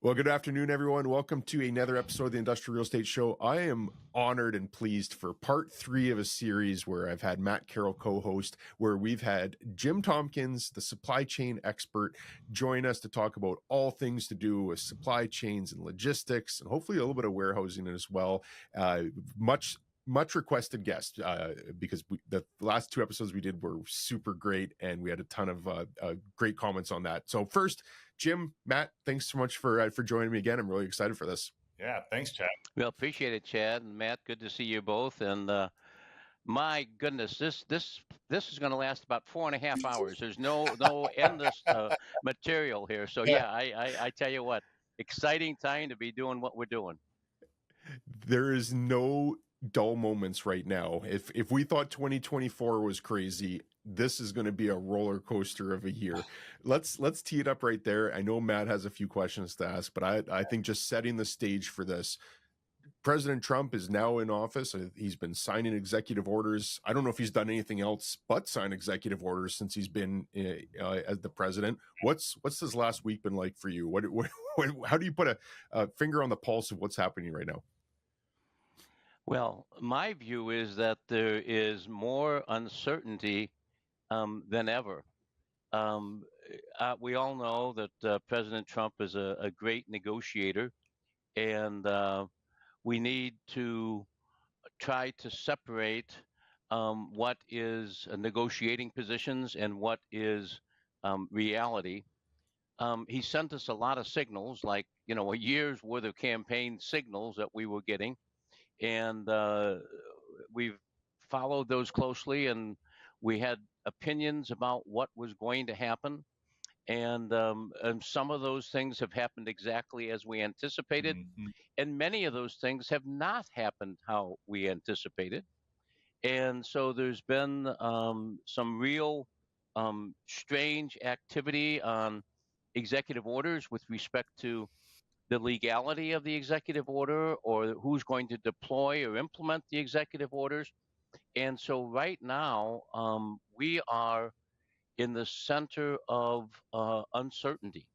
Well, good afternoon, everyone. Welcome to another episode of the Industrial Real Estate Show. I am honored and pleased for part 3 of a series where I've had Matt Carroll co-host, where we've had Jim Tompkins, the supply chain expert, join us to talk about all things to do with supply chains and logistics, and hopefully a little bit of warehousing as well. Much requested guest because the last 2 episodes we did were super great, and we had a ton of great comments on that. So first, Jim, Matt, thanks so much for joining me again. I'm really excited for this. Yeah, thanks, Chad. Well, appreciate it, Chad and Matt. Good to see you both. And my goodness, this is going to last about 4.5 hours. There's no endless material here. So yeah, I tell you what, exciting time to be doing what we're doing. There is no dull moments right now. If we thought 2024 was crazy, this is going to be a roller coaster of a year. Let's tee it up right there. I know Matt has a few questions to ask, but I think just setting the stage for this. President Trump is now in office. He's been signing executive orders. I don't know if he's done anything else but sign executive orders since he's been as the president. What's this last week been like for you? How do you put a finger on the pulse of what's happening right now? Well, my view is that there is more uncertainty than ever. We all know that President Trump is a great negotiator, and we need to try to separate what is negotiating positions and what is reality. He sent us a lot of signals, like, a year's worth of campaign signals that we were getting. And we've followed those closely, and we had opinions about what was going to happen. And some of those things have happened exactly as we anticipated. Mm-hmm. And many of those things have not happened how we anticipated. And so there's been some real strange activity on executive orders with respect to the legality of the executive order or who's going to deploy or implement the executive orders. And so right now, we are in the center of uncertainty.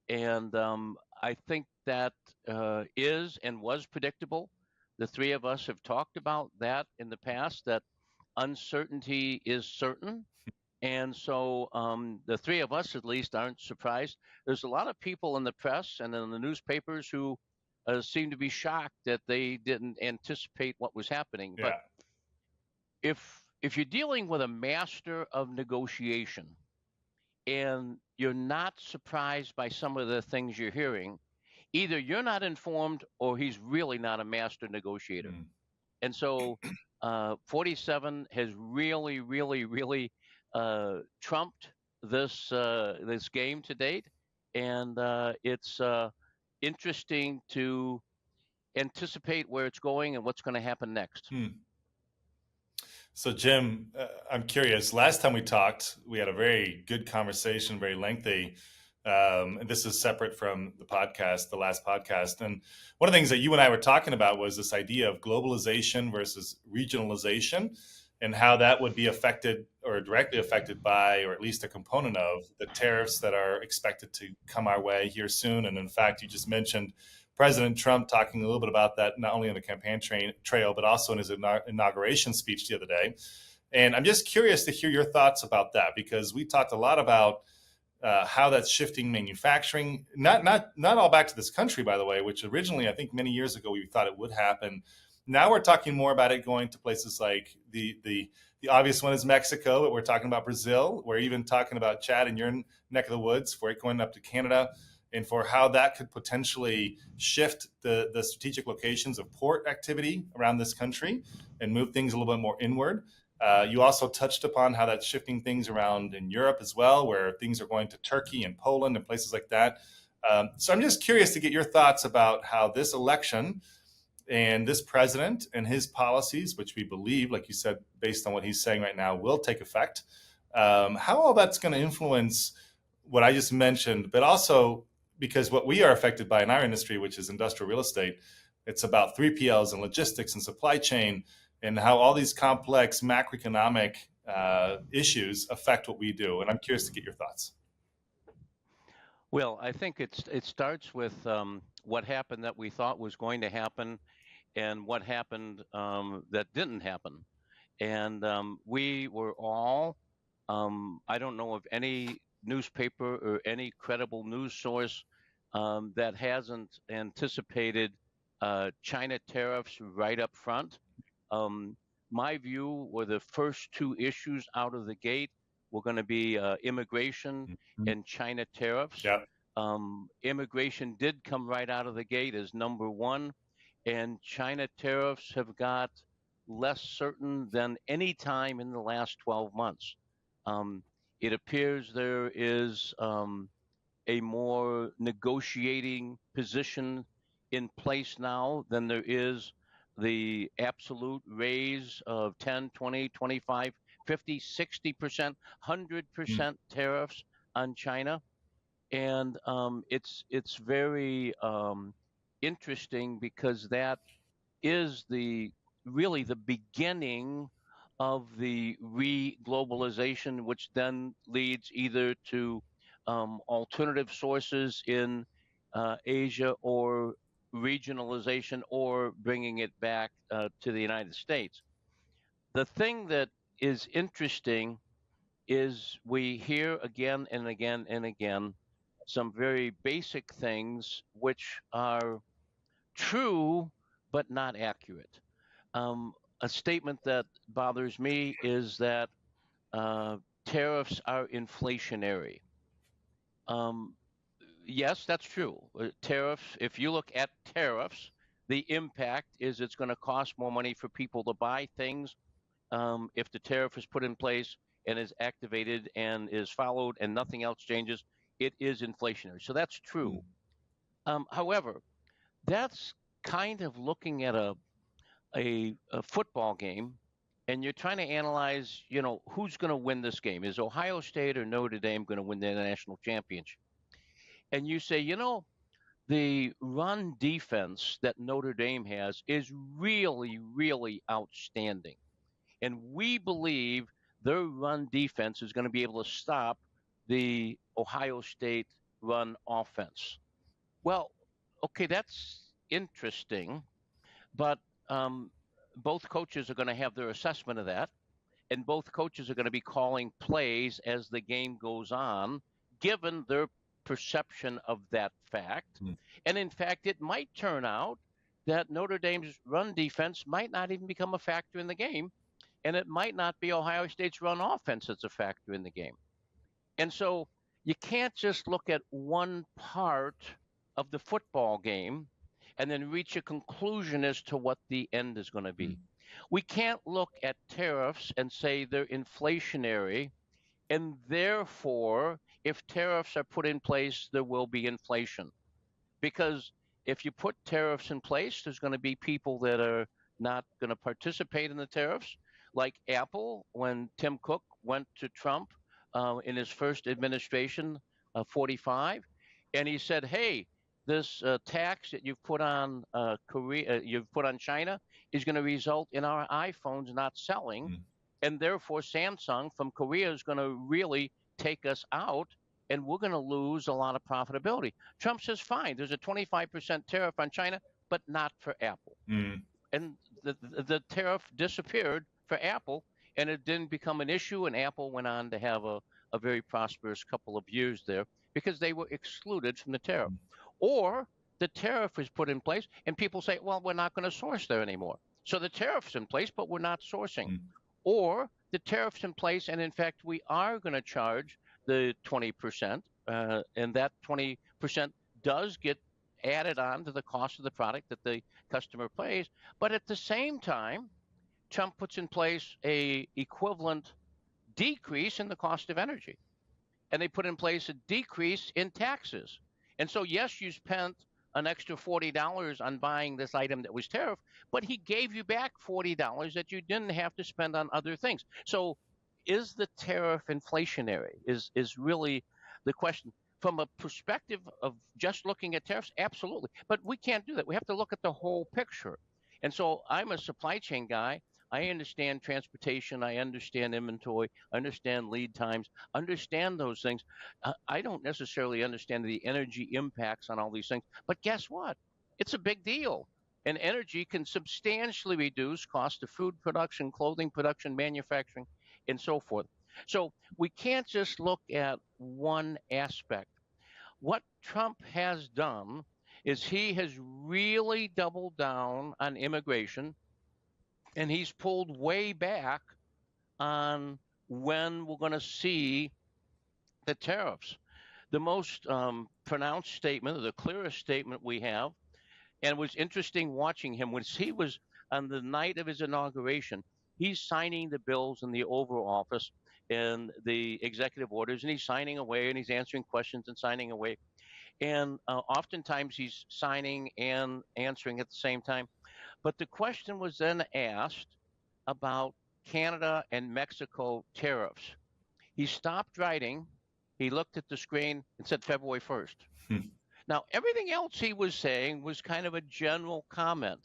And I think that is and was predictable. The three of us have talked about that in the past, that uncertainty is certain. And so the three of us, at least, aren't surprised. There's a lot of people in the press and in the newspapers who seem to be shocked that they didn't anticipate what was happening. Yeah. But if you're dealing with a master of negotiation and you're not surprised by some of the things you're hearing, either you're not informed or he's really not a master negotiator. Mm. And so 47 has really, really, really trumped this game to date, and it's interesting to anticipate where it's going and what's going to happen next. So, Jim, I'm curious. Last time we talked, we had a very good conversation, very lengthy. And this is separate from the podcast, the last podcast. And one of the things that you and I were talking about was this idea of globalization versus regionalization, and how that would be affected or directly affected by, or at least a component of, the tariffs that are expected to come our way here soon. And in fact, you just mentioned President Trump talking a little bit about that, not only on the campaign trail, but also in his inauguration speech the other day. And I'm just curious to hear your thoughts about that, because we talked a lot about how that's shifting manufacturing, not all back to this country, by the way, which originally, I think many years ago, we thought it would happen. Now we're talking more about it going to places like the obvious one is Mexico, but we're talking about Brazil. We're even talking about, Chad, in your neck of the woods, for it going up to Canada, and for how that could potentially shift the strategic locations of port activity around this country and move things a little bit more inward. You also touched upon how that's shifting things around in Europe as well, where things are going to Turkey and Poland and places like that. So I'm just curious to get your thoughts about how this election and this president and his policies, which we believe, like you said, based on what he's saying right now, will take effect. How all that's going to influence what I just mentioned, but also because what we are affected by in our industry, which is industrial real estate, it's about 3PLs and logistics and supply chain, and how all these complex macroeconomic issues affect what we do. And I'm curious to get your thoughts. Well, I think it starts with what happened that we thought was going to happen, and what happened that didn't happen. And we were all, I don't know of any newspaper or any credible news source that hasn't anticipated China tariffs right up front. Um, my view were the first two issues out of the gate were going to be immigration Mhm. and China tariffs. Yeah. Immigration did come right out of the gate as number one, and China tariffs have got less certain than any time in the last 12 months. Um, it appears there is a more negotiating position in place now than there is the absolute raise of 10, 20, 25, 50, 60%, Mm. 100% tariffs on China. And it's very interesting because that is the really the beginning of the re-globalization, which then leads either to alternative sources in Asia or regionalization or bringing it back to the United States. The thing that is interesting is we hear again and again and again some very basic things which are true but not accurate. A statement that bothers me is that uh, tariffs are inflationary. Um, yes, that's true. Tariffs, if you look at tariffs, the impact is it's going to cost more money for people to buy things if the tariff is put in place and is activated and is followed and nothing else changes. It is inflationary. So that's true. Mm. However, that's kind of looking at a football game and you're trying to analyze, who's going to win this game. Is Ohio State or Notre Dame going to win the national championship? And you say, the run defense that Notre Dame has is really, really outstanding. And we believe their run defense is going to be able to stop the Ohio State run offense. Well, okay, that's interesting, but um, both coaches are going to have their assessment of that, and both coaches are going to be calling plays as the game goes on, given their perception of that fact. Mm. And in fact, it might turn out that Notre Dame's run defense might not even become a factor in the game, and it might not be Ohio State's run offense that's a factor in the game. And so you can't just look at one part of the football game and then reach a conclusion as to what the end is going to be. Mm. We can't look at tariffs and say they're inflationary, and therefore, if tariffs are put in place, there will be inflation. Because if you put tariffs in place, there's going to be people that are not going to participate in the tariffs, like Apple, when Tim Cook went to Trump in his first administration, 45, and he said, "Hey, this tax that you've put on you've put on China, is going to result in our iPhones not selling, Mm. and therefore Samsung from Korea is going to really take us out, and we're going to lose a lot of profitability." Trump says, "Fine, there's a 25% tariff on China, but not for Apple." Mm. And the tariff disappeared for Apple, and it didn't become an issue. And Apple went on to have a very prosperous couple of years there because they were excluded from the tariff. Mm. Or the tariff is put in place, and people say, "Well, we're not going to source there anymore." So the tariff's in place, but we're not sourcing. Mm. Or the tariff's in place, and in fact, we are going to charge the 20%, and that 20% does get added on to the cost of the product that the customer pays. But at the same time, Trump puts in place a equivalent decrease in the cost of energy, and they put in place a decrease in taxes. And so, yes, you spent an extra $40 on buying this item that was tariff, but he gave you back $40 that you didn't have to spend on other things. So, is the tariff inflationary? Is really the question. From a perspective of just looking at tariffs, absolutely. But we can't do that. We have to look at the whole picture. And so I'm a supply chain guy. I understand transportation. I understand inventory. I understand lead times. Understand those things. I don't necessarily understand the energy impacts on all these things. But guess what? It's a big deal. And energy can substantially reduce cost of food production, clothing production, manufacturing, and so forth. So we can't just look at one aspect. What Trump has done is he has really doubled down on immigration, and he's pulled way back on when we're going to see the tariffs. The most pronounced statement, or the clearest statement we have, and it was interesting watching him when he was on the night of his inauguration. He's signing the bills in the Oval Office and the executive orders, and he's signing away and he's answering questions and signing away. And oftentimes he's signing and answering at the same time. But the question was then asked about Canada and Mexico tariffs. He stopped writing, he looked at the screen and said February 1st. Now, everything else he was saying was kind of a general comment.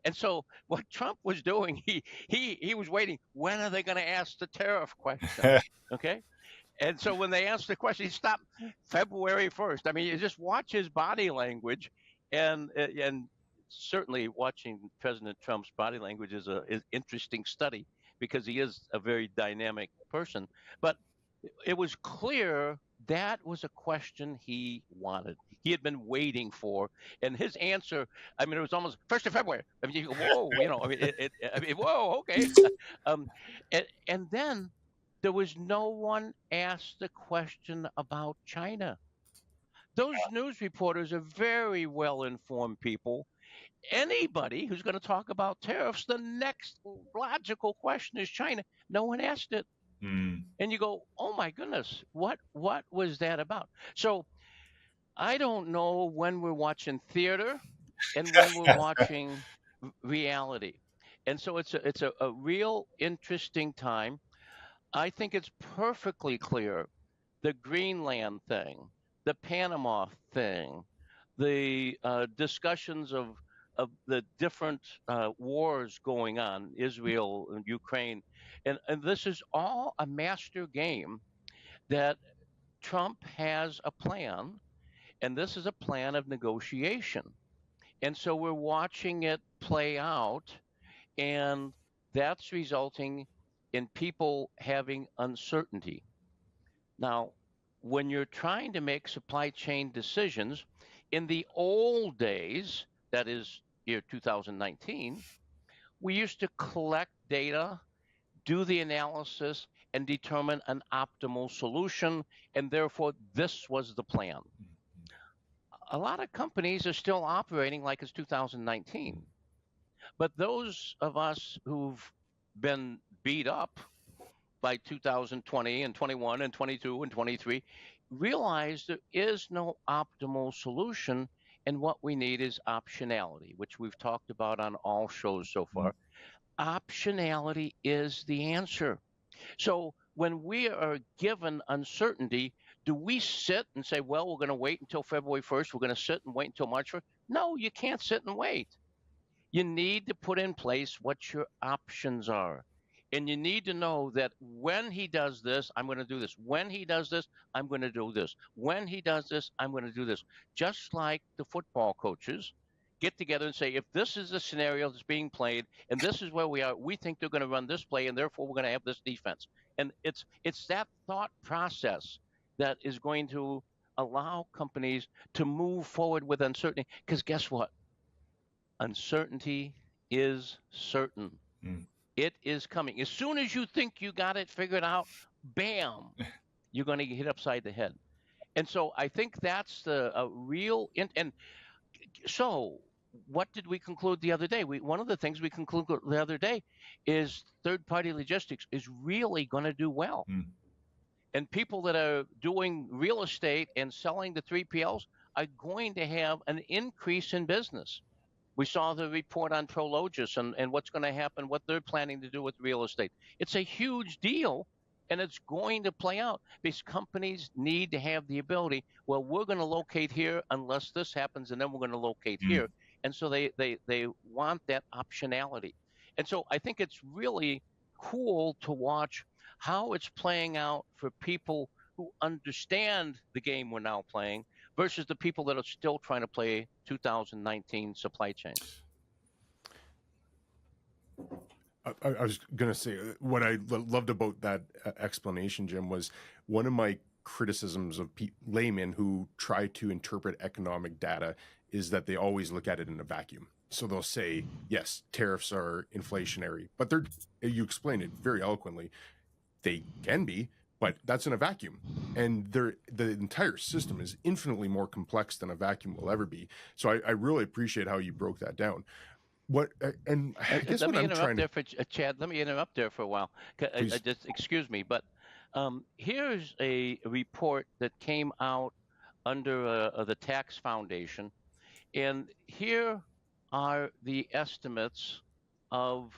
And so what Trump was doing, he was waiting. When are they going to ask the tariff question? Okay. And so when they asked the question, he stopped February 1st. I mean, you just watch his body language, and certainly watching President Trump's body language is an interesting study because he is a very dynamic person. But it was clear that was a question he wanted. He had been waiting for, and his answer. I mean, it was almost 1st of February. I mean, you go, whoa, you know. I mean, whoa, okay. And then there was no one asked the question about China. Those news reporters are very well informed people. Anybody who's going to talk about tariffs, the next logical question is China. No one asked it. And you go, oh my goodness, what was that about? So I don't know when we're watching theater and when we're watching reality. And so it's a real interesting time. I think it's perfectly clear the Greenland thing, the Panama thing, the discussions of the different wars going on, Israel and Ukraine, and this is all a master game that Trump has a plan, and this is a plan of negotiation. And so we're watching it play out, and that's resulting in people having uncertainty. Now, when you're trying to make supply chain decisions, in the old days, that is year 2019, we used to collect data, do the analysis, and determine an optimal solution, and therefore this was the plan. A lot of companies are still operating like it's 2019. But those of us who've been beat up by 2020 and 21 and 22 and 23 realize there is no optimal solution, and what we need is optionality, which we've talked about on all shows so far. Optionality is the answer. So when we are given uncertainty, do we sit and say, well, we're going to wait until February 1st, we're going to sit and wait until March 1st? No, you can't sit and wait. You need to put in place what your options are. And you need to know that when he does this, I'm going to do this. When he does this, I'm going to do this. When he does this, I'm going to do this. Just like the football coaches get together and say, if this is the scenario that's being played and this is where we are, we think they're going to run this play and therefore we're going to have this defense. And it's that thought process that is going to allow companies to move forward with uncertainty. Because guess what? Uncertainty is certain. It is coming. As soon as you think you got it figured out, bam, you're going to get hit upside the head. And so I think that's the real. And so what did we conclude the other day? One of the things we concluded the other day is third-party logistics is really going to do well. And people that are doing real estate and selling the 3PLs are going to have an increase in business. We saw the report on Prologis and what's going to happen, what they're planning to do with real estate. It's a huge deal, and it's going to play out because companies need to have the ability, well, we're going to locate here unless this happens, and then we're going to locate here. And so they want that optionality. And so I think it's really cool to watch how it's playing out for people who understand the game we're now playing versus the people that are still trying to play 2019 supply chain. I was going to say what I loved about that explanation, Jim, was one of my criticisms of laymen who try to interpret economic data is that they always look at it in a vacuum. So they'll say, yes, tariffs are inflationary, but you explained it very eloquently. They can be, but that's in a vacuum. And the entire system is infinitely more complex than a vacuum will ever be. So I really appreciate how you broke that down. And I guess let what me I'm interrupt trying there for Chad. Let me interrupt there for a while. Just excuse me, but here's a report that came out under the Tax Foundation, and here are the estimates of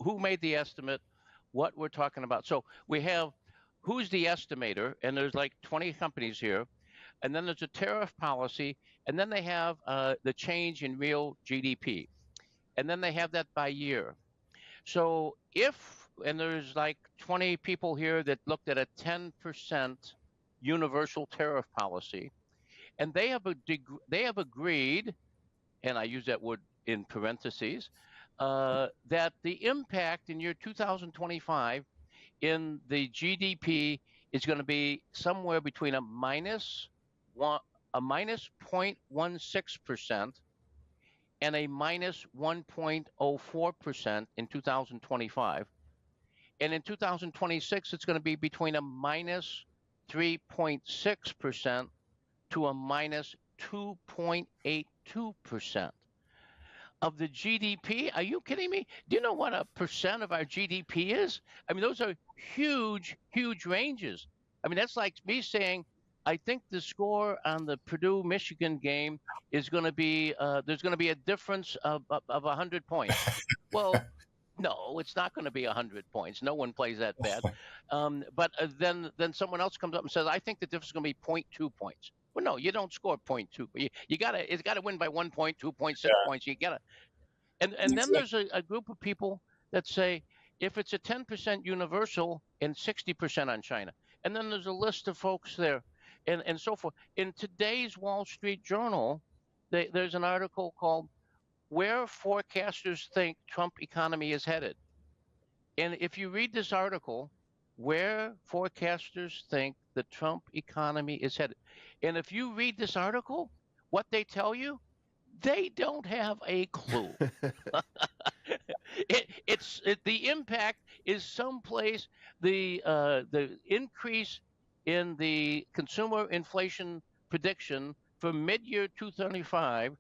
who made the estimate, what we're talking about. So we have who's the estimator, and there's like 20 companies here. And then there's a tariff policy, and then they have the change in real GDP. And then they have that by year. So and there's like 20 people here that looked at a 10% universal tariff policy, and they have agreed, and I use that word in parentheses, that the impact in year 2025 in the GDP is going to be somewhere between a minus 0.16% and a minus 1.04% in 2025. And in 2026, it's going to be between a minus 3.6% to a minus 2.82% of the GDP. Are you kidding me? Do you know what a percent of our GDP is? I mean, those are huge, huge ranges. I mean, that's like me saying, I think the score on the Purdue-Michigan game is going to be, there's going to be a difference of 100 points. Well, no, it's not going to be 100 points. No one plays that bad. But then someone else comes up and says, I think the difference is going to be 0.2 points. Well, no, you don't score 0.2. It's got to win by 1 point, 2.6 points. You got to. And then there's a group of people that say, if it's a 10% universal and 60% on China. And then there's a list of folks there and so forth. In today's Wall Street Journal, there's an article called Where Forecasters Think Trump Economy is Headed. And if you read this article, Where Forecasters Think the Trump Economy is Headed. And if you read this article, what they tell you, they don't have a clue. The impact is someplace. The increase in the consumer inflation prediction for mid-year 2025,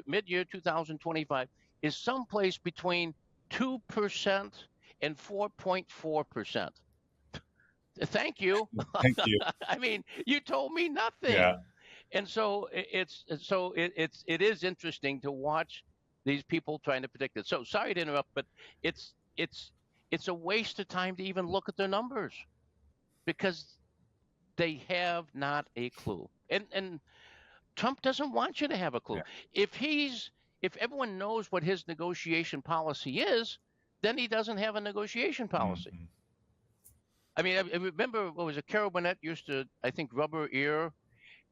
mid-year 2025, is someplace between 2% and 4.4%. Thank you. Thank you. I mean, you told me nothing. Yeah. And so it is interesting to watch these people trying to predict it. So sorry to interrupt, but it's a waste of time to even look at their numbers because they have not a clue. And Trump doesn't want you to have a clue. Yeah. If everyone knows what his negotiation policy is, then he doesn't have a negotiation policy. Mm-hmm. I mean, I remember what was it? Carol Burnett used to, I think, rub her ear.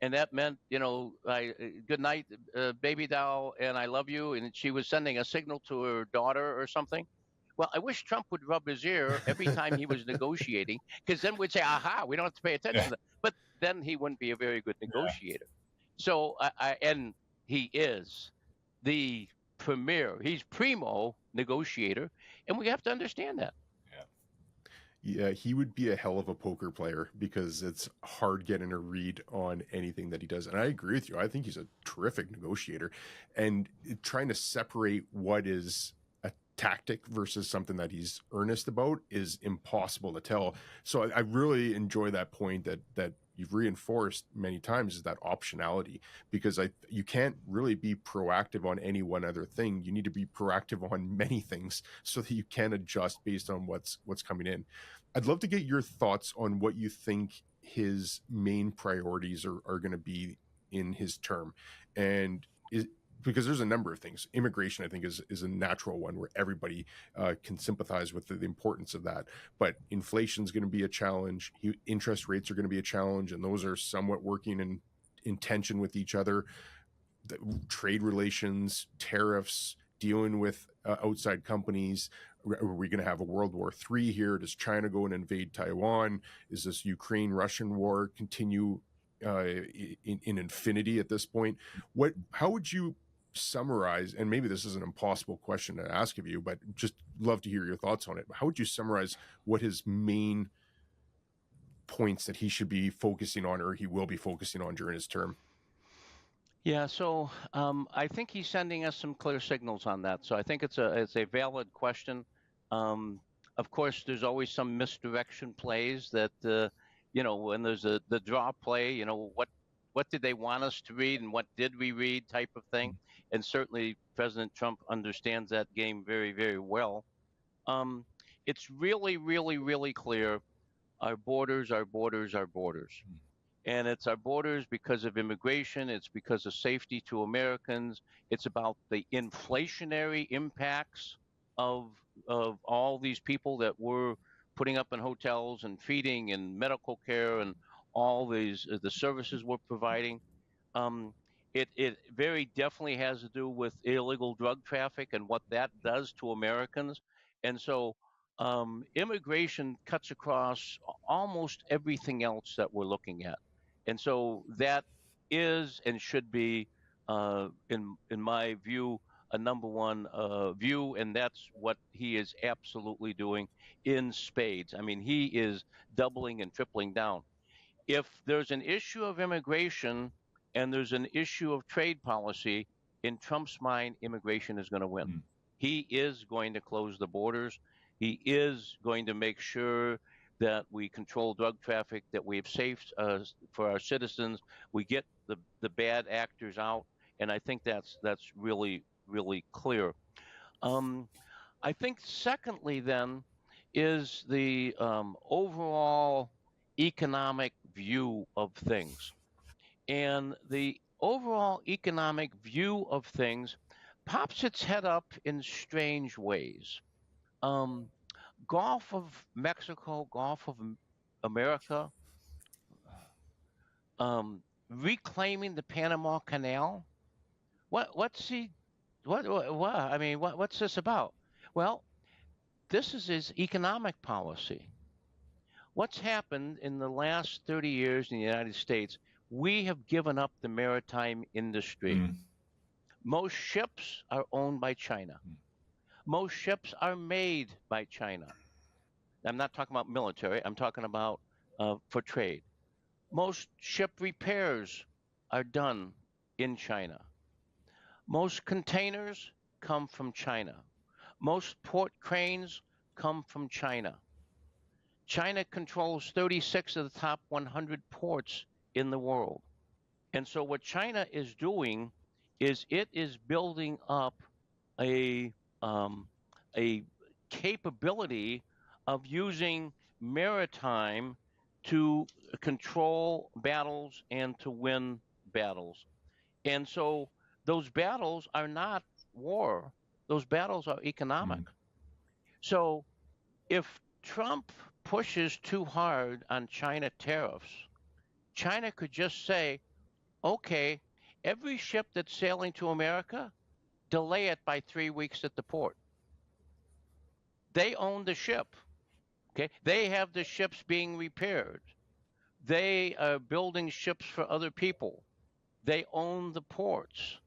And that meant, good night, baby doll, and I love you. And she was sending a signal to her daughter or something. Well, I wish Trump would rub his ear every time he was negotiating, because then we'd say, aha, we don't have to pay attention to that. But then he wouldn't be a very good negotiator. Yeah. So, and he is the he's primo negotiator, and we have to understand that. Yeah, he would be a hell of a poker player because it's hard getting a read on anything that he does. And I agree with you. I think he's a terrific negotiator. And trying to separate what is a tactic versus something that he's earnest about is impossible to tell. So I really enjoy that point that you've reinforced many times, is that optionality, because you can't really be proactive on any one other thing. You need to be proactive on many things so that you can adjust based on what's coming in. I'd love to get your thoughts on what you think his main priorities are going to be in his term. And because there's a number of things. Immigration, I think, is a natural one where everybody can sympathize with the importance of that. But inflation is going to be a challenge. Interest rates are going to be a challenge, and those are somewhat working in tension with each other. The trade relations, tariffs, dealing with outside companies. Are we going to have a World War III here? Does China go and invade Taiwan? Is this Ukraine-Russian war continue in infinity at this point? How would you summarize, and maybe this is an impossible question to ask of you, but just love to hear your thoughts on it. How would you summarize what his main points that he should be focusing on, or he will be focusing on during his term? Yeah, so I think he's sending us some clear signals on that. So I think it's a valid question. Of course, there's always some misdirection plays that when there's the draw play, what did they want us to read and what did we read type of thing. And certainly President Trump understands that game very, very well. It's really, really, really clear. Our borders, our borders, our borders. And it's our borders because of immigration. It's because of safety to Americans. It's about the inflationary impacts of all these people that we're putting up in hotels and feeding and medical care and all these the services we're providing. It very definitely has to do with illegal drug traffic and what that does to Americans. And so immigration cuts across almost everything else that we're looking at. And so that is and should be, in my view, a number one view, and that's what he is absolutely doing in spades. I mean, he is doubling and tripling down. If there's an issue of immigration and there's an issue of trade policy, in Trump's mind, immigration is going to win. He is going to close the borders. He is going to make sure that we control drug traffic, that we have safe for our citizens. We get the bad actors out, and I think that's really, really clear. I think secondly then is the overall economic view of things. And the overall economic view of things pops its head up in strange ways. Gulf of Mexico, Gulf of America, reclaiming the Panama Canal. What's he? What? I mean, what's this about? Well, this is his economic policy. What's happened in the last 30 years in the United States? We have given up the maritime industry. Most ships are owned by China. Most ships are made by China. I'm not talking about military. I'm talking about for trade. Most ship repairs are done in China. Most containers come from China. Most port cranes come from China. China controls 36 of the top 100 ports in the world. And so what China is doing is it is building up a capability of using maritime to control battles and to win battles. And so those battles are not war. Those battles are economic. So if Trump pushes too hard on China tariffs, China could just say, okay, every ship that's sailing to America, delay it by 3 weeks at the port. They own the ship. Okay, they have the ships being repaired. They are building ships for other people. They own the ports.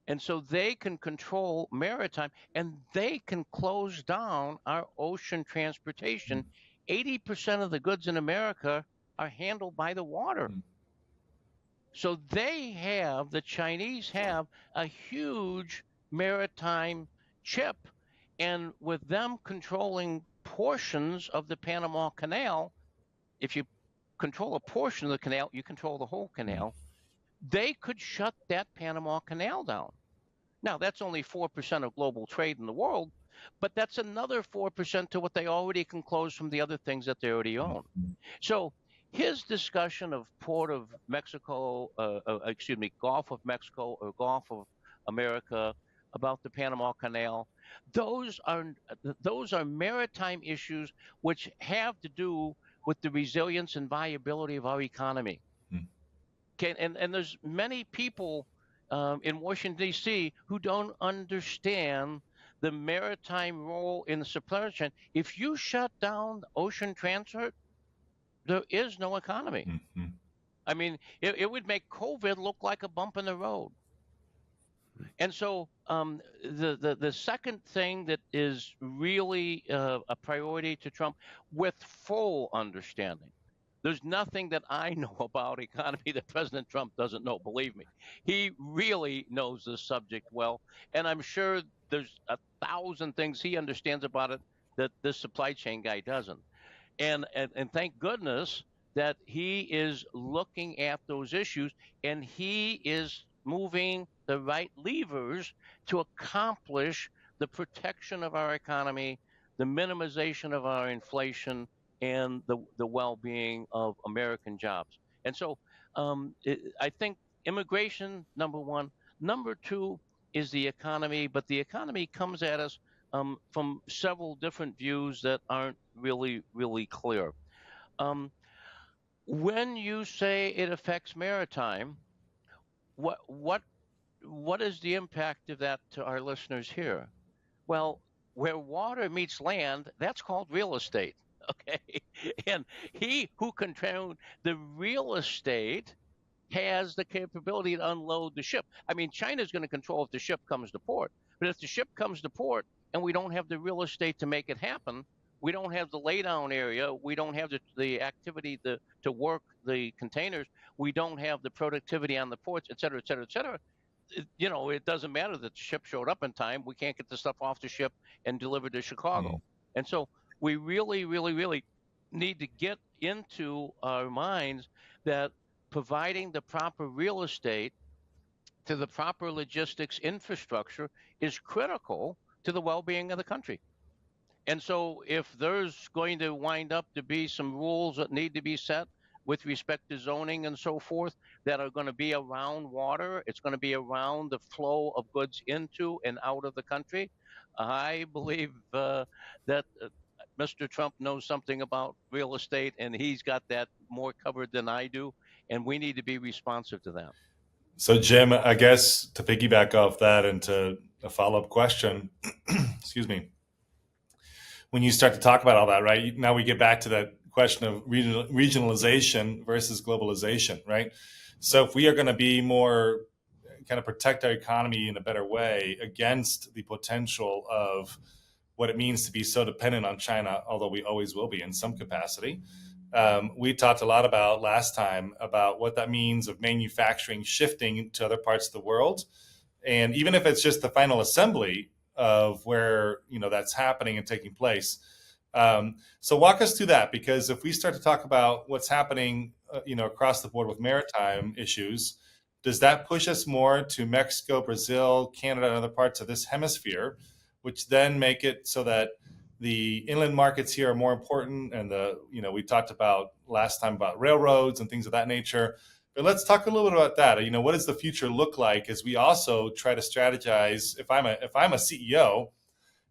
And so they can control maritime and they can close down our ocean transportation. 80% of the goods in America are handled by the water. So the Chinese have a huge maritime chip. And with them controlling portions of the Panama Canal, if you control a portion of the canal, you control the whole canal. They could shut that Panama Canal down. Now, that's only 4% of global trade in the world, but that's another 4% to what they already can close from the other things that they already own. So his discussion of Gulf of Mexico or Gulf America, about the Panama Canal. Those are those are maritime issues which have to do with the resilience and viability of our economy. Mm. And there's many people in Washington D.C. who don't understand the maritime role in the supply chain. If you shut down ocean transport, there is no economy. Mm-hmm. I mean, it would make COVID look like a bump in the road. And so the second thing that is really a priority to Trump, with full understanding, there's nothing that I know about economy that President Trump doesn't know. Believe me, he really knows this subject well, and I'm sure there's 1,000 things he understands about it that this supply chain guy doesn't. And thank goodness that he is looking at those issues and he is moving the right levers to accomplish the protection of our economy, the minimization of our inflation, and the well-being of American jobs. And so I think immigration, number one. Number two is the economy, but the economy comes at us from several different views that aren't really clear. Um, when you say it affects maritime, what what what is the impact of that to our listeners here? Well, where water meets land, that's called real estate. Okay, and he who controls the real estate has the capability to unload the ship. I mean, China's going to control if the ship comes to port. But if the ship comes to port and we don't have the real estate to make it happen, we don't have the laydown area, we don't have the activity to work the containers, we don't have the productivity on the ports, et cetera, et cetera, et cetera. It doesn't matter that the ship showed up in time. We can't get the stuff off the ship and delivered to Chicago. Mm. And so we really need to get into our minds that providing the proper real estate to the proper logistics infrastructure is critical to the well-being of the country. And so if there's going to wind up to be some rules that need to be set with respect to zoning and so forth that are going to be around water, it's going to be around the flow of goods into and out of the country. I believe that Mr. Trump knows something about real estate and he's got that more covered than I do. And we need to be responsive to that. So, Jim, I guess to piggyback off that and to a follow-up question, excuse me, when you start to talk about all that, right? Now we get back to that question of regionalization versus globalization, right? So if we are going to be more kind of protect our economy in a better way against the potential of what it means to be so dependent on China, although we always will be in some capacity. We talked a lot about last time about what that means of manufacturing shifting to other parts of the world. And even if it's just the final assembly of where that's happening and taking place. So walk us through that, because if we start to talk about what's happening across the board with maritime issues, does that push us more to Mexico, Brazil, Canada, and other parts of this hemisphere, which then make it so that the inland markets here are more important? And we talked about last time about railroads and things of that nature. But let's talk a little bit about that. What does the future look like as we also try to strategize? If I'm a CEO,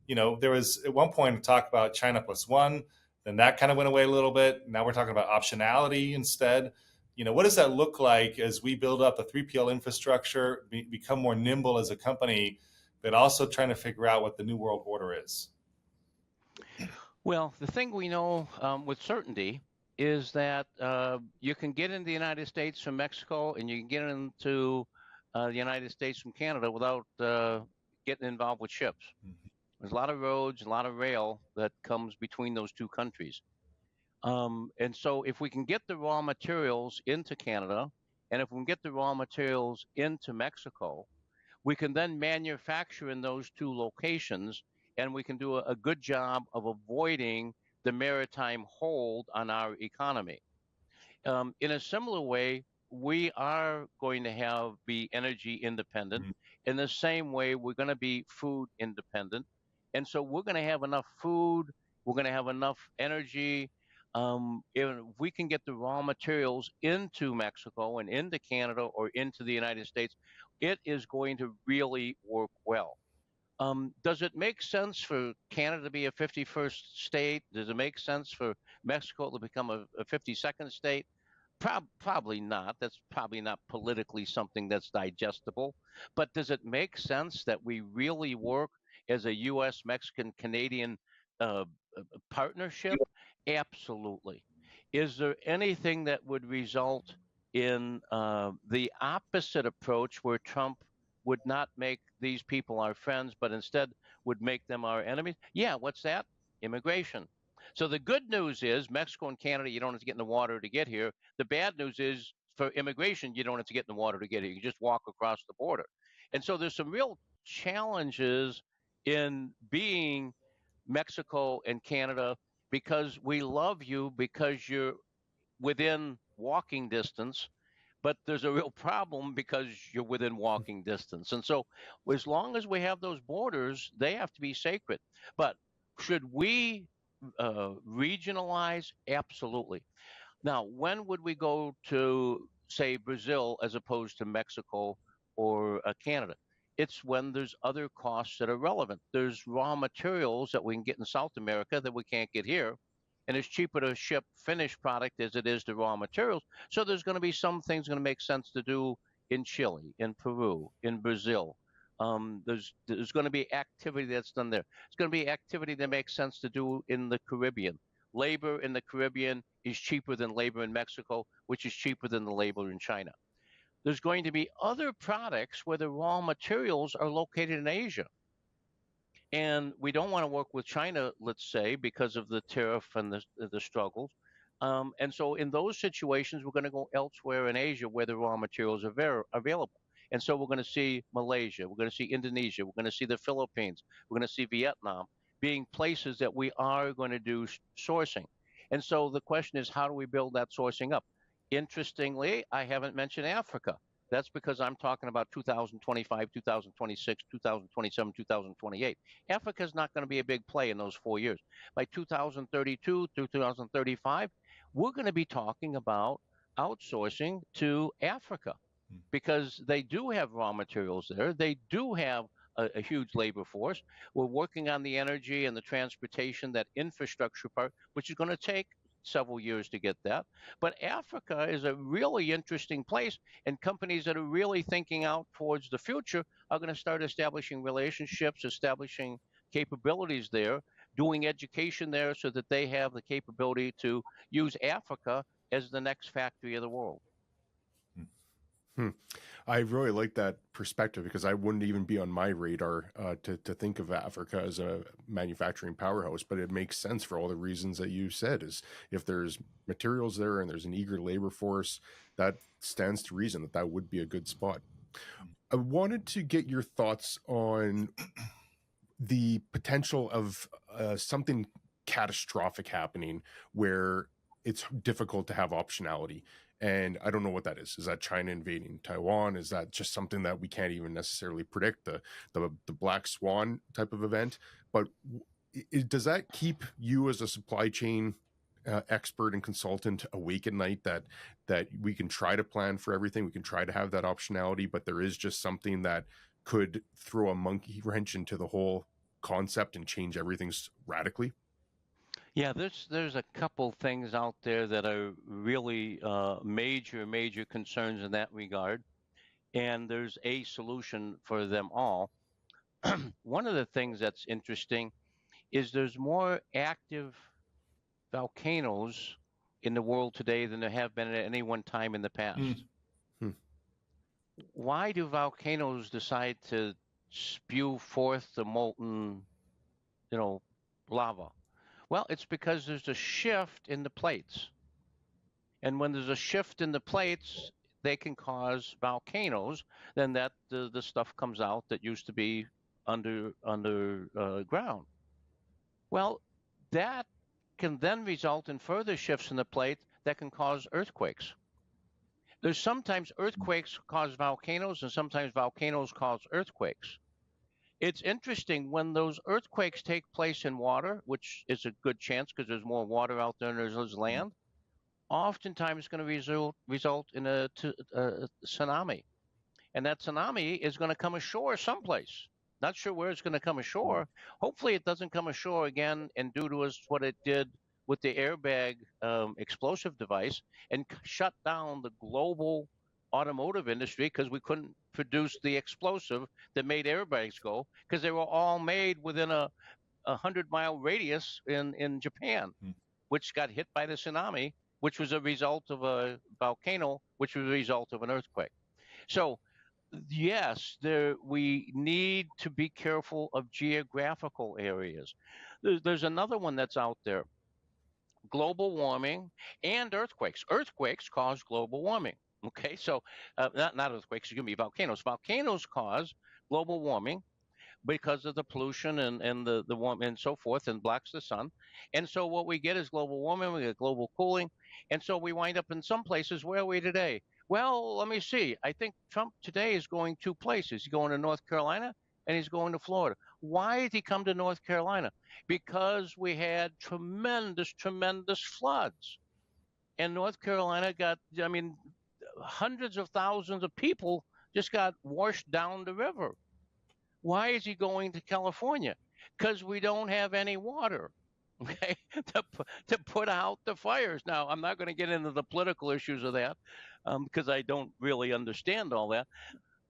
there was at one point a talk about China plus one, then that kind of went away a little bit. Now we're talking about optionality instead. What does that look like as we build up the 3PL infrastructure, become more nimble as a company, but also trying to figure out what the new world order is? Well, the thing we know with certainty is that you can get into the United States from Mexico and you can get into the United States from Canada without getting involved with ships. Mhm. There's a lot of roads, a lot of rail that comes between those two countries. And so if we can get the raw materials into Canada and if we can get the raw materials into Mexico, we can then manufacture in those two locations and we can do a good job of avoiding the maritime hold on our economy. In a similar way, we are going to be energy independent. Mhm. In the same way, we're going to be food independent. And so we're going to have enough food, we're going to have enough energy. If we can get the raw materials into Mexico and into Canada or into the United States, it is going to really work well. Does it make sense for Canada to be a 51st state? Does it make sense for Mexico to become a 52nd state? Probably not. That's probably not politically something that's digestible. But does it make sense that we really work as a U.S., Mexican, Canadian uh, partnership? Absolutely. Is there anything that would result in the opposite approach where Trump would not make these people our friends, but instead would make them our enemies? Yeah, what's that? Immigration. So the good news is Mexico and Canada, you don't have to get in the water to get here. The bad news is for immigration, you don't have to get in the water to get here. You just walk across the border. And so there's some real challenges in being Mexico and Canada because we love you because you're within walking distance, but there's a real problem because you're within walking distance. And so as long as we have those borders, they have to be sacred. But should we regionalize? Absolutely. Now, when would we go to, say, Brazil as opposed to Mexico or Canada? It's when there's other costs that are relevant. There's raw materials that we can get in South America that we can't get here. And it's cheaper to ship finished product as it is to raw materials. So there's going to be some things going to make sense to do in Chile, in Peru, in Brazil. There's going to be activity that's done there. It's going to be activity that makes sense to do in the Caribbean. Labor in the Caribbean is cheaper than labor in Mexico, which is cheaper than the labor in China. There's going to be other products where the raw materials are located in Asia. And we don't want to work with China, let's say, because of the tariff and the struggles. And so in those situations, we're going to go elsewhere in Asia where the raw materials are available. And so we're going to see Malaysia, we're going to see Indonesia, we're going to see the Philippines, we're going to see Vietnam being places that we are going to do sourcing. And so the question is, how do we build that sourcing up? Interestingly, I haven't mentioned Africa. That's because I'm talking about 2025, 2026, 2027, 2028. Africa is not going to be a big play in those 4 years. By 2032 through 2035, we're going to be talking about outsourcing to Africa because they do have raw materials there. They do have a huge labor force. We're working on the energy and the transportation, that infrastructure part, which is going to take several years to get that. But Africa is a really interesting place, and companies that are really thinking out towards the future are going to start establishing relationships, establishing capabilities there, doing education there so that they have the capability to use Africa as the next factory of the world. I really like that perspective because I wouldn't even be on my radar to think of Africa as a manufacturing powerhouse, but it makes sense for all the reasons that you said. Is if there's materials there and there's an eager labor force, that stands to reason that that would be a good spot. I wanted to get your thoughts on the potential of something catastrophic happening where it's difficult to have optionality. And I don't know what that is. Is that China invading Taiwan? Is that just something that we can't even necessarily predict, the black swan type of event? But does that keep you as a supply chain expert and consultant awake at night, that we can try to plan for everything, we can try to have that optionality, but there is just something that could throw a monkey wrench into the whole concept and change everything radically? Yeah, there's a couple things out there that are really major concerns in that regard, and there's a solution for them all. One of the things that's interesting is there's more active volcanoes in the world today than there have been at any one time in the past. Why do volcanoes decide to spew forth the molten, lava? Well, it's because there's a shift in the plates. And when there's a shift in the plates, they can cause volcanoes. Then the stuff comes out that used to be underground. Well, that can then result in further shifts in the plate that can cause earthquakes. There's sometimes earthquakes cause volcanoes, and sometimes volcanoes cause earthquakes. It's interesting when those earthquakes take place in water, which is a good chance because there's more water out there than there's land. Oftentimes, it's going to result in a tsunami. and that tsunami is going to come ashore someplace. Not sure where it's going to come ashore. Hopefully, it doesn't come ashore again and do to us what it did with the airbag explosive device and shut down the global automotive industry because we couldn't produce the explosive that made airbags go because they were all made within a 100-mile radius in Japan, which got hit by the tsunami, which was a result of a volcano, which was a result of an earthquake. So, yes, we need to be careful of geographical areas. There's another one that's out there: global warming and earthquakes. Earthquakes cause global warming. Okay, so not earthquakes, excuse me, volcanoes. Volcanoes cause global warming because of the pollution and the warm and so forth, and blocks the sun. And so what we get is global warming, we get global cooling. And so we wind up in some places. Where are we today? Well, let me see. I think Trump today is going two places. He's going to North Carolina and he's going to Florida. Why did he come to North Carolina? Because we had tremendous, tremendous floods. And North Carolina got, I mean, hundreds of thousands of people just got washed down the river. Why is he going to California? Because we don't have any water, okay, to put out the fires. Now, I'm not going to get into the political issues of that because I don't really understand all that.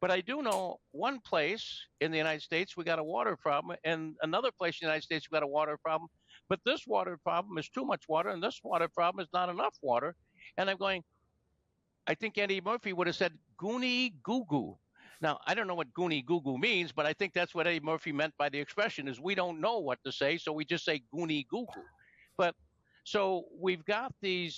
But I do know one place in the United States we got a water problem, and another place in the United States we got a water problem. But this water problem is too much water, and this water problem is not enough water. And I'm going, I think Eddie Murphy would have said "goony goo goo." Now, I don't know what "goony goo goo" means, but I think that's what Eddie Murphy meant by the expression: is we don't know what to say, so we just say "goony goo goo." But so we've got the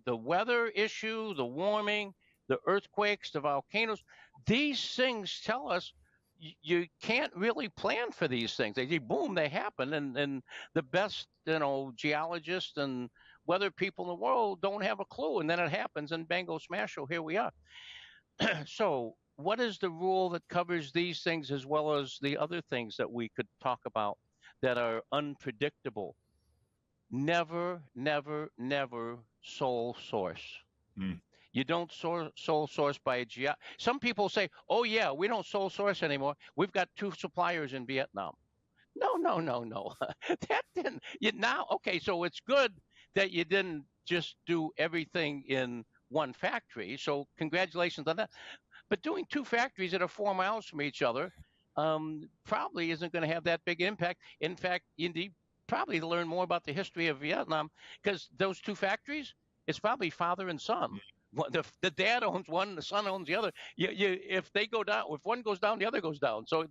weather issue, the warming, the earthquakes, the volcanoes. These things tell us you can't really plan for these things. They boom, they happen, and the best geologists and weather people in the world don't have a clue, and then it happens, and bango smasho, here we are. So, what is the rule that covers these things as well as the other things that we could talk about that are unpredictable? Never, never, never sole source. You don't sole source by a Some people say, "Oh yeah, we don't sole source anymore. We've got 2 suppliers in Vietnam." No, no, no, no. That didn't. Okay, so it's good that you didn't just do everything in one factory. So congratulations on that. But doing 2 factories that are 4 miles from each other probably isn't going to have that big impact. In fact, you need probably to learn more about the history of Vietnam, because those 2 factories, it's probably father and son. The dad owns one, the son owns the other. If they go down, if one goes down, the other goes down. So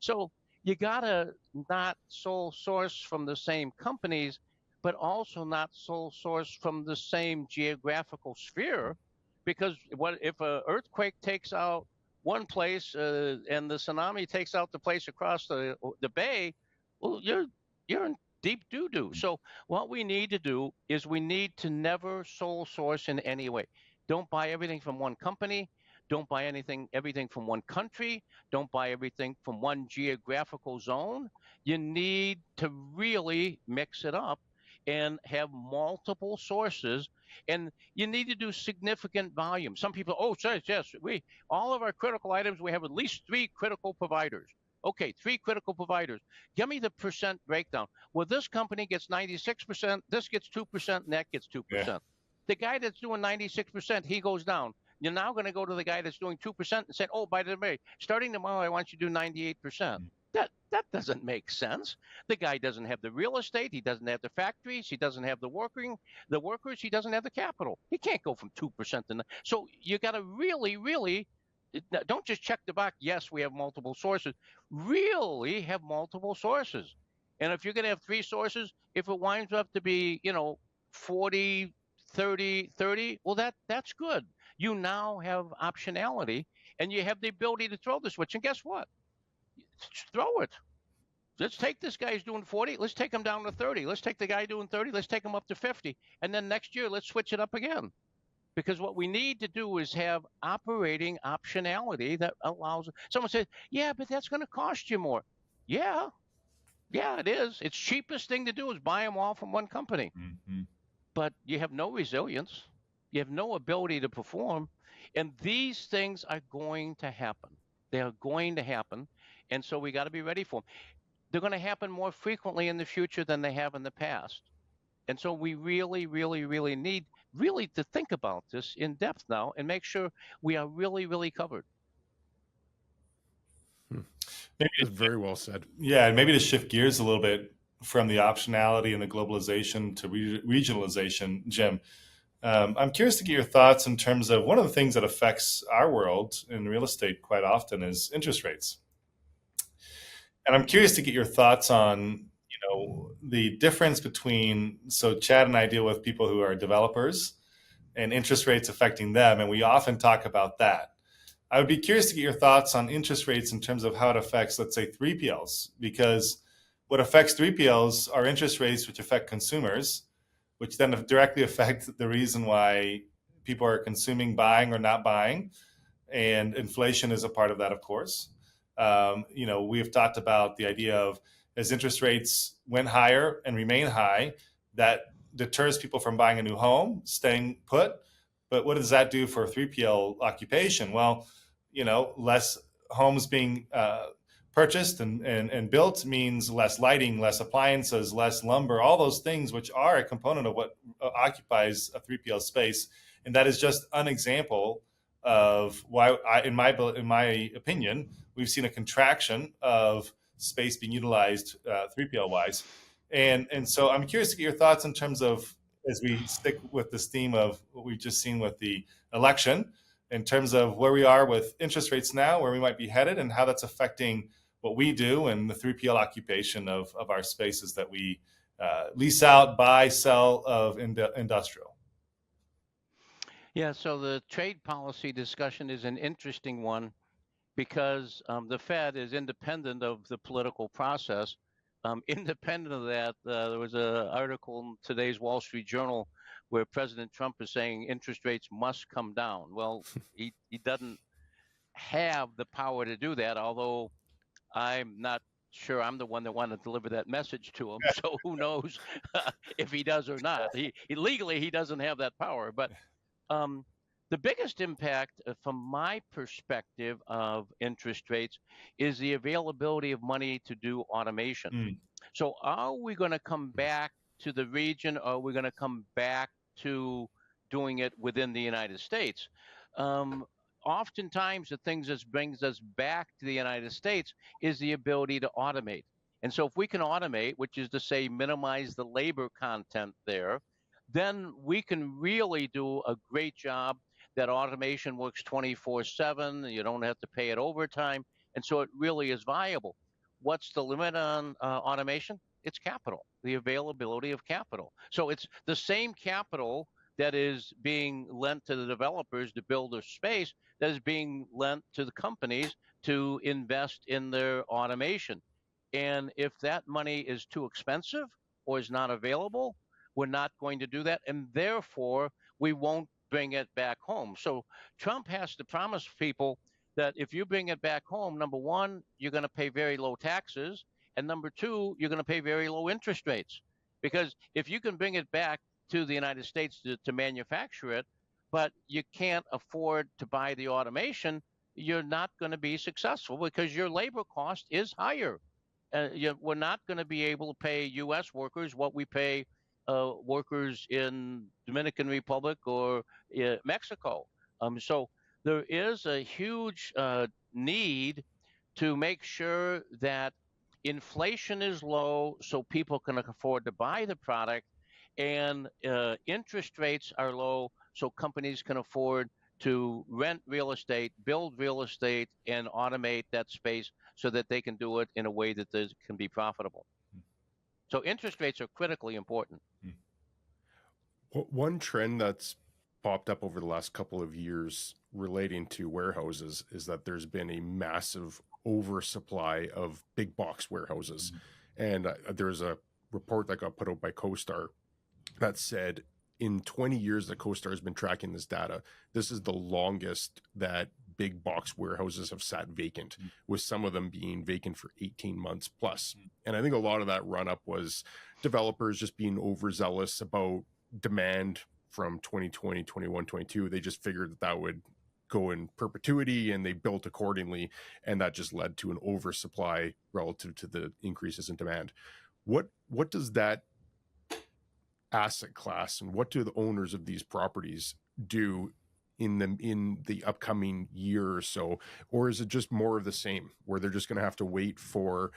so you gotta not sole source from the same companies, but also not sole source from the same geographical sphere, because what if an earthquake takes out one place and the tsunami takes out the place across the bay? Well, you're in deep doo-doo. So what we need to do is we need to never sole source in any way. Don't buy everything from one company. Don't buy everything from one country. Don't buy everything from one geographical zone. You need to really mix it up and have multiple sources, and you need to do significant volume. Some people, yes, all of our critical items, we have at least 3 critical providers. Okay, 3 critical providers. Give me the percent breakdown. Well, this company gets 96%, this gets 2%, and that gets 2%. Yeah. The guy that's doing 96%, he goes down. You're now going to go to the guy that's doing 2% and say, "Oh, by the way, starting tomorrow, I want you to do 98%. That doesn't make sense. The guy doesn't have the real estate. He doesn't have the factories. He doesn't have the workers. He doesn't have the capital. He can't go from 2% to 9%. So you got to really, really, don't just check the box. Yes, we have multiple sources. Really have multiple sources. And if you're going to have 3 sources, if it winds up to be, 40, 30, 30, well, that's good. You now have optionality, and you have the ability to throw the switch. And guess what? Throw it. Let's take this guy who's doing 40. Let's take him down to 30. Let's take the guy doing 30. Let's take him up to 50. And then next year, let's switch it up again. Because what we need to do is have operating optionality that allows. Someone says, "Yeah, but that's going to cost you more." Yeah, it is. It's cheapest thing to do is buy them all from one company. Mm-hmm. But you have no resilience. You have no ability to perform. And these things are going to happen. They are going to happen. And so we got to be ready for them. They're going to happen more frequently in the future than they have in the past. And so we really, really, really need really to think about this in depth now and make sure we are really, really covered. Maybe That's very well said. Yeah, maybe to shift gears a little bit from the optionality and the globalization to regionalization, Jim. I'm curious to get your thoughts in terms of one of the things that affects our world in real estate quite often is interest rates. And I'm curious to get your thoughts on, the difference between, so Chad and I deal with people who are developers and interest rates affecting them, and we often talk about that. I would be curious to get your thoughts on interest rates in terms of how it affects, let's say, 3PLs, because what affects 3PLs are interest rates which affect consumers, which then directly affect the reason why people are consuming, buying or not buying. And inflation is a part of that, of course. We have talked about the idea of as interest rates went higher and remain high, that deters people from buying a new home, staying put. But what does that do for 3PL occupation? Well, less homes being purchased and built means less lighting, less appliances, less lumber, all those things which are a component of what occupies a 3PL space. And that is just an example of why, in my opinion, we've seen a contraction of space being utilized 3PL wise. And so I'm curious to get your thoughts in terms of, as we stick with this theme of what we've just seen with the election, in terms of where we are with interest rates now, where we might be headed, and how that's affecting what we do and the 3PL occupation of our spaces that we lease out, buy, sell of industrial. Yeah, so the trade policy discussion is an interesting one because the Fed is independent of the political process. Independent of that, there was an article in today's Wall Street Journal where President Trump is saying interest rates must come down. Well, he doesn't have the power to do that, although I'm not sure I'm the one that wanted to deliver that message to him. So who knows if he does or not. He legally, he doesn't have that power. But the biggest impact from my perspective of interest rates is the availability of money to do automation. So are we going to come back to the region, or are we going to come back to doing it within the United States? Oftentimes the things that brings us back to the United States is the ability to automate. And so if we can automate, which is to say minimize the labor content there, then we can really do a great job. That automation works 24/7. You don't have to pay it overtime. And so it really is viable. What's the limit on automation? It's capital, the availability of capital. So it's the same capital that is being lent to the developers to build their space that is being lent to the companies to invest in their automation. And if that money is too expensive or is not available, we're not going to do that. And therefore, we won't bring it back home. So Trump has to promise people that if you bring it back home, number one, you're going to pay very low taxes. And number two, you're going to pay very low interest rates. Because if you can bring it back to the United States to manufacture it, but you can't afford to buy the automation, you're not going to be successful because your labor cost is higher. We're not going to be able to pay U.S. workers what we pay workers in Dominican Republic or Mexico. So there is a huge need to make sure that inflation is low so people can afford to buy the product, and interest rates are low so companies can afford to rent real estate, build real estate, and automate that space so that they can do it in a way that can be profitable. So interest rates are critically important. One trend that's popped up over the last couple of years relating to warehouses is that there's been a massive oversupply of big box warehouses. And there's a report that got put out by CoStar that said in 20 years that CoStar has been tracking this data, this is the longest that big box warehouses have sat vacant, with some of them being vacant for 18 months plus. And I think a lot of that run up was developers just being overzealous about demand from 2020, 21, 22. They just figured that would go in perpetuity, and they built accordingly, and that just led to an oversupply relative to the increases in demand. What does that asset class and what do the owners of these properties do in the upcoming year or so? Or is it just more of the same, where they're just going to have to wait for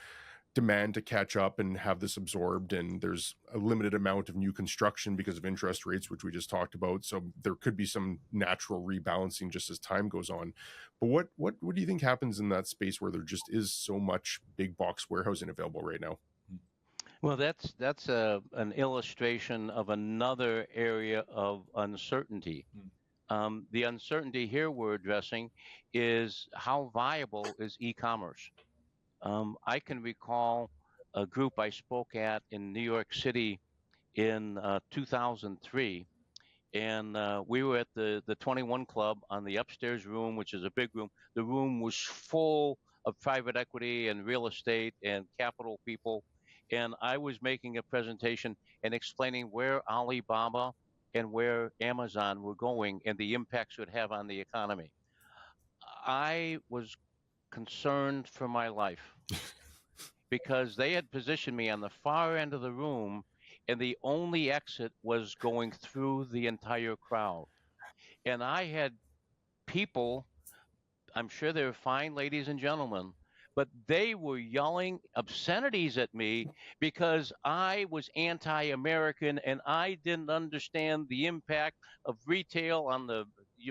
demand to catch up and have this absorbed, and there's a limited amount of new construction because of interest rates, which we just talked about, so there could be some natural rebalancing just as time goes on? But what do you think happens in that space where there just is so much big box warehousing available right now? Well, that's an illustration of another area of uncertainty. The uncertainty here we're addressing is how viable is e-commerce. I can recall a group I spoke at in New York City in 2003, and we were at the 21 Club on the upstairs room, which is a big room. The room was full of private equity and real estate and capital people, and I was making a presentation and explaining where Alibaba and where Amazon were going and the impacts it would have on the economy. I was concerned for my life because they had positioned me on the far end of the room, and the only exit was going through the entire crowd. And I had people, I'm sure they were fine ladies and gentlemen, but they were yelling obscenities at me because I was anti-American and I didn't understand the impact of retail on the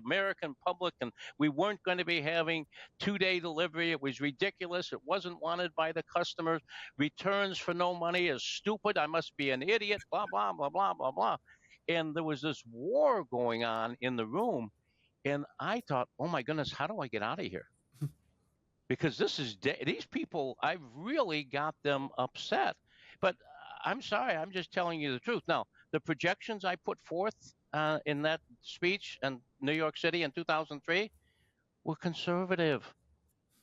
American public, and we weren't going to be having 2-day delivery. It was ridiculous. It wasn't wanted by the customers. Returns for no money is stupid. I must be an idiot, blah, blah, blah, blah, blah, blah. And there was this war going on in the room. And I thought, oh my goodness, how do I get out of here? Because these people, I've really got them upset. But I'm sorry, I'm just telling you the truth. Now, the projections I put forth in that speech in New York City in 2003 were conservative.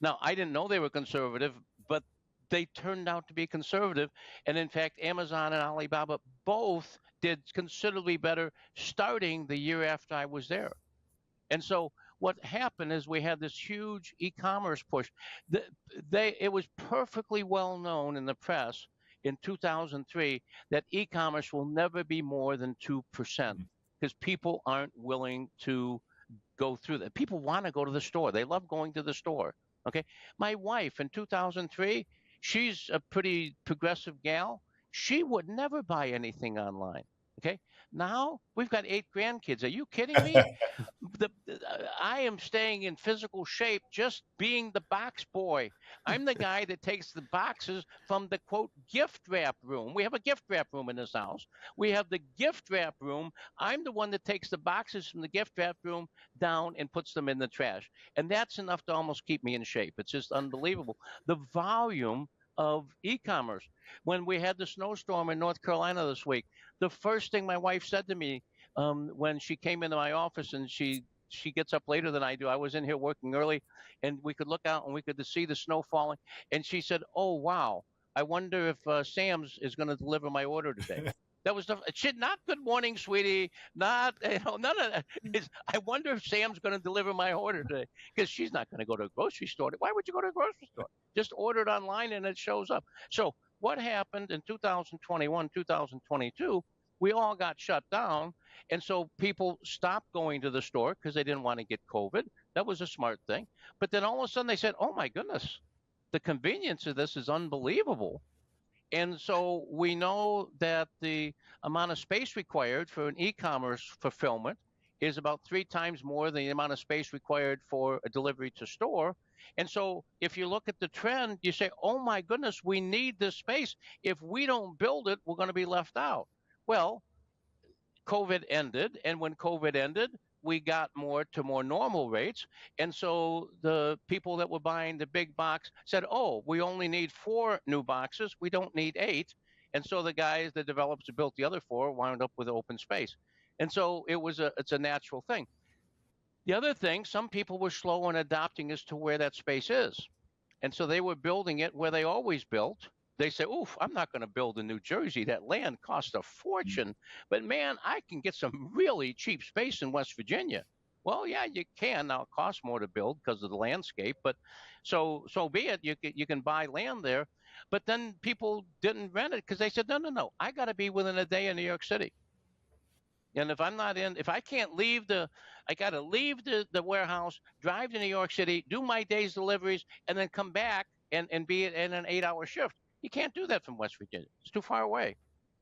Now, I didn't know they were conservative, but they turned out to be conservative. And in fact, Amazon and Alibaba both did considerably better starting the year after I was there. And so what happened is we had this huge e-commerce push. It was perfectly well known in the press in 2003 that e-commerce will never be more than 2% because people aren't willing to go through that. People want to go to the store. They love going to the store. Okay. My wife in 2003, she's a pretty progressive gal. She would never buy anything online. Okay. Now we've got 8 grandkids. Are you kidding me? I am staying in physical shape just being the box boy. I'm the guy that takes the boxes from the quote gift wrap room. We have a gift wrap room in this house. We have the gift wrap room. I'm the one that takes the boxes from the gift wrap room down and puts them in the trash. And that's enough to almost keep me in shape. It's just unbelievable. The volume of e-commerce. When we had the snowstorm in North Carolina this week, the first thing my wife said to me when she came into my office, and she gets up later than I do. I was in here working early, and we could look out and we could see the snow falling. And she said, "Oh wow, I wonder if Sam's is going to deliver my order today." That was not "Good morning, sweetie." Not none of that. I wonder if Sam's going to deliver my order today, because she's not going to go to a grocery store. Why would you go to a grocery store? Just order it online and it shows up. So what happened in 2021, 2022? We all got shut down. And so people stopped going to the store because they didn't want to get COVID. That was a smart thing. But then all of a sudden they said, oh my goodness, the convenience of this is unbelievable. And so we know that the amount of space required for an e-commerce fulfillment is about 3 times more than the amount of space required for a delivery to store. And so if you look at the trend, you say, oh my goodness, we need this space. If we don't build it, we're going to be left out. Well, COVID ended, and when COVID ended, we got more normal rates. And so the people that were buying the big box said, oh, we only need 4 new boxes. We don't need 8. And so the guys, the developers who built the other 4 wound up with open space. And so it's a natural thing. The other thing, some people were slow in adopting as to where that space is. And so they were building it where they always built. They say, oof, I'm not going to build in New Jersey. That land costs a fortune. But man, I can get some really cheap space in West Virginia. Well, yeah, you can. Now it costs more to build because of the landscape, but so be it. You can buy land there, but then people didn't rent it because they said, no, I got to be within a day in New York City. And if I can't leave I got to leave the warehouse, drive to New York City, do my day's deliveries, and then come back and be in an 8-hour shift. You can't do that from West Virginia. It's too far away.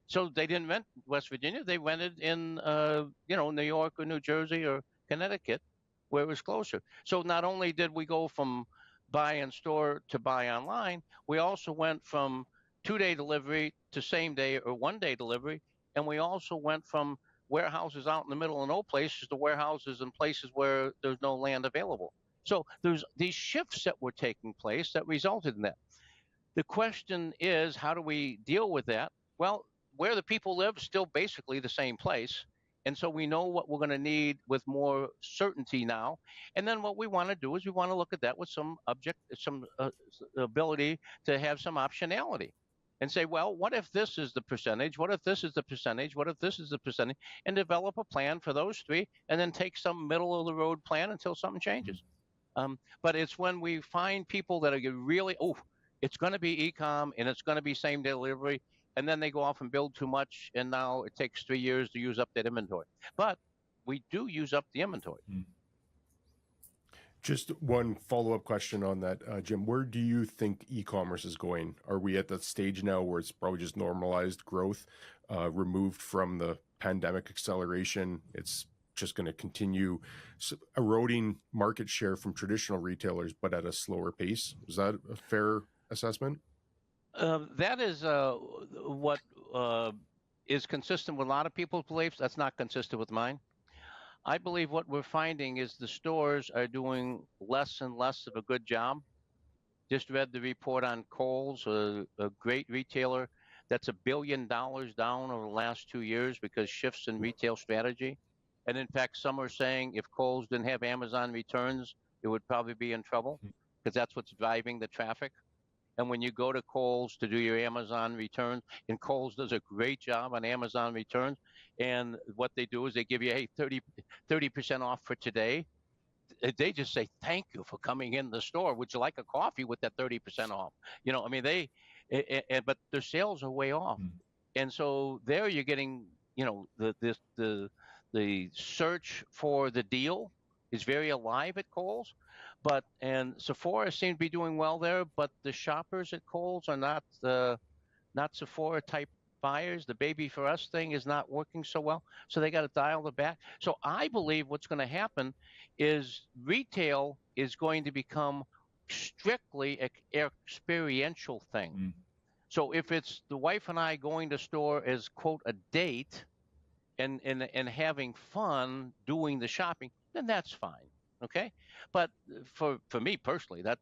So they didn't rent West Virginia. They rented in, New York or New Jersey or Connecticut, where it was closer. So not only did we go from buy in store to buy online, we also went from 2-day delivery to same day or 1-day delivery, and we also went from warehouses out in the middle of no places to warehouses in places where there's no land available. So there's these shifts that were taking place that resulted in that. The question is, how do we deal with that? Well, where the people live is still basically the same place. And so we know what we're going to need with more certainty now. And then what we want to do is we want to look at that with some ability to have some optionality and say, well, what if this is the percentage? What if this is the percentage? What if this is the percentage? And develop a plan for those three and then take some middle of the road plan until something changes. But it's when we find people that are really, it's going to be e-com and it's going to be same day delivery, and then they go off and build too much, and now it takes 3 years to use up that inventory. But we do use up the inventory. Just one follow-up question on that, Jim. Where do you think e-commerce is going? Are we at that stage now where it's probably just normalized growth, removed from the pandemic acceleration? It's just going to continue eroding market share from traditional retailers, but at a slower pace. Is that a fair assessment? That is what is consistent with a lot of people's beliefs. That's not consistent with mine. I believe what we're finding is the stores are doing less and less of a good job. Just read the report on Kohl's, a great retailer that's $1 billion down over the last 2 years because shifts in retail strategy. And in fact, some are saying if Kohl's didn't have Amazon returns, it would probably be in trouble because that's what's driving the traffic. And when you go to Kohl's to do your Amazon returns, and Kohl's does a great job on Amazon returns, and what they do is they give you, hey, 30% off for today. They just say thank you for coming in the store. Would you like a coffee with that 30% off? I mean, but their sales are way off, and so there you're getting, the search for the deal is very alive at Kohl's, and Sephora seem to be doing well there, but the shoppers at Kohl's are not Sephora type buyers. The baby for us thing is not working so well, so they got to dial it back. So I believe what's going to happen is retail is going to become strictly an experiential thing. So if it's the wife and I going to store as quote a date and having fun doing the shopping, then that's fine. Okay, but for me personally, that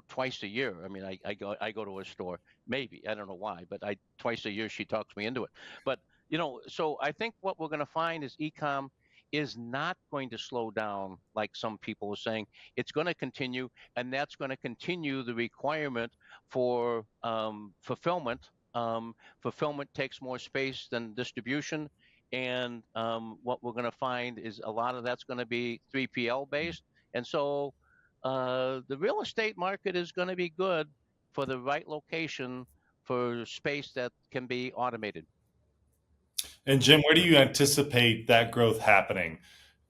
twice a year. I mean, I go to a store. Maybe I don't know why, but twice a year she talks me into it. But so I think what we're going to find is e-com is not going to slow down like some people are saying. It's going to continue, and that's going to continue the requirement for fulfillment. Fulfillment takes more space than distribution. And what we're going to find is a lot of that's going to be 3PL based. And so the real estate market is going to be good for the right location for space that can be automated. And Jim, where do you anticipate that growth happening?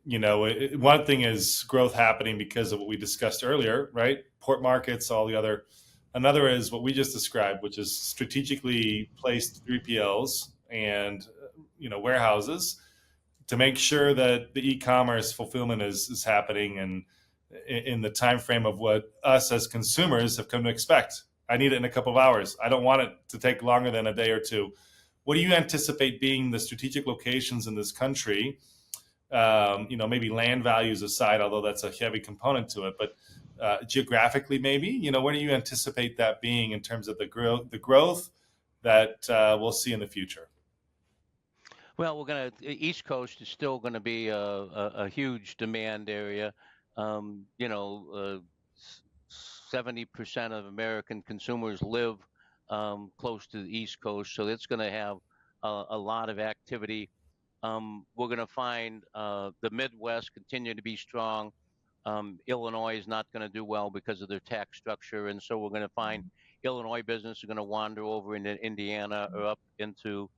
One thing is growth happening because of what we discussed earlier, right? Port markets, all the other. Another is what we just described, which is strategically placed 3PLs and warehouses to make sure that the e-commerce fulfillment is happening and in the time frame of what us as consumers have come to expect. I need it in a couple of hours. I don't want it to take longer than a day or two. What do you anticipate being the strategic locations in this country? Maybe land values aside, although that's a heavy component to it, but geographically, maybe, where do you anticipate that being in terms of the growth that we'll see in the future? Well, East Coast is still going to be a huge demand area. 70% of American consumers live close to the East Coast, so it's going to have a lot of activity. we're going to find the Midwest continue to be strong. Illinois is not going to do well because of their tax structure, and so we're going to find Illinois business are going to wander over into Indiana or up into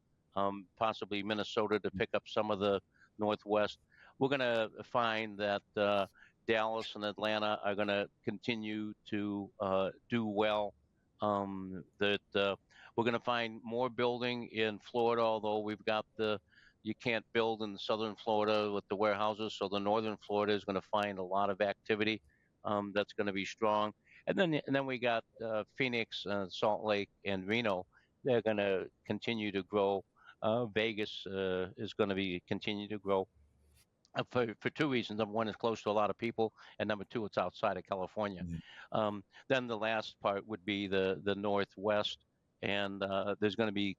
possibly Minnesota to pick up some of the Northwest. We're going to find that Dallas and Atlanta are going to continue to do well. That we're going to find more building in Florida, although we've got you can't build in southern Florida with the warehouses, so the northern Florida is going to find a lot of activity that's going to be strong. And then we got Phoenix, Salt Lake, and Reno. They're going to continue to grow. Vegas is going to continue to grow. For two reasons. Number one, it's close to a lot of people, and number two, it's outside of California. Then the last part would be the Northwest, and there's going to be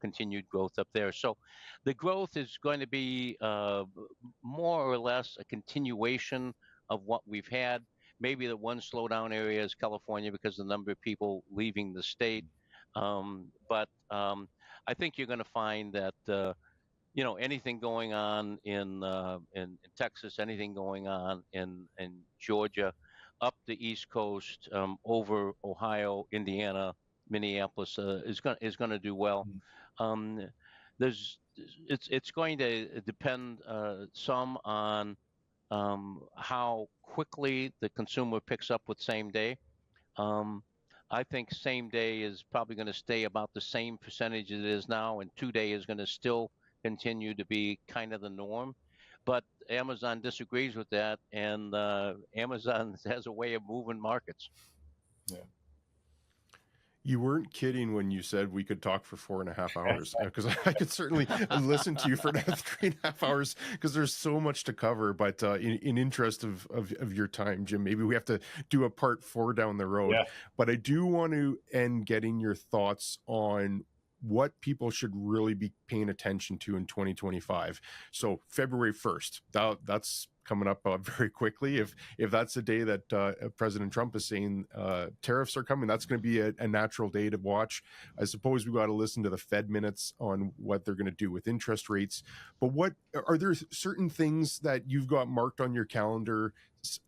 continued growth up there. So the growth is going to be more or less a continuation of what we've had. Maybe the one slowdown area is California because of the number of people leaving the state. But I think you're going to find that anything going on in Texas, anything going on in Georgia, up the East Coast, over Ohio, Indiana, Minneapolis is going to do well. It's going to depend some on how quickly the consumer picks up with same day. I think same day is probably going to stay about the same percentage it is now, and 2-day is going to still continue to be kind of the norm. But Amazon disagrees with that, and Amazon has a way of moving markets. Yeah. You weren't kidding when you said we could talk for 4.5 hours, because I could certainly listen to you for another 3.5 hours because there's so much to cover. But in interest of your time, Jim, maybe we have to do a part 4 down the road. Yeah. But I do want to end getting your thoughts on what people should really be paying attention to in 2025. So February 1st, that's coming up very quickly. If that's the day that President Trump is saying tariffs are coming, that's going to be a natural day to watch. I suppose we got to listen to the Fed minutes on what they're going to do with interest rates. But what are there certain things that you've got marked on your calendar,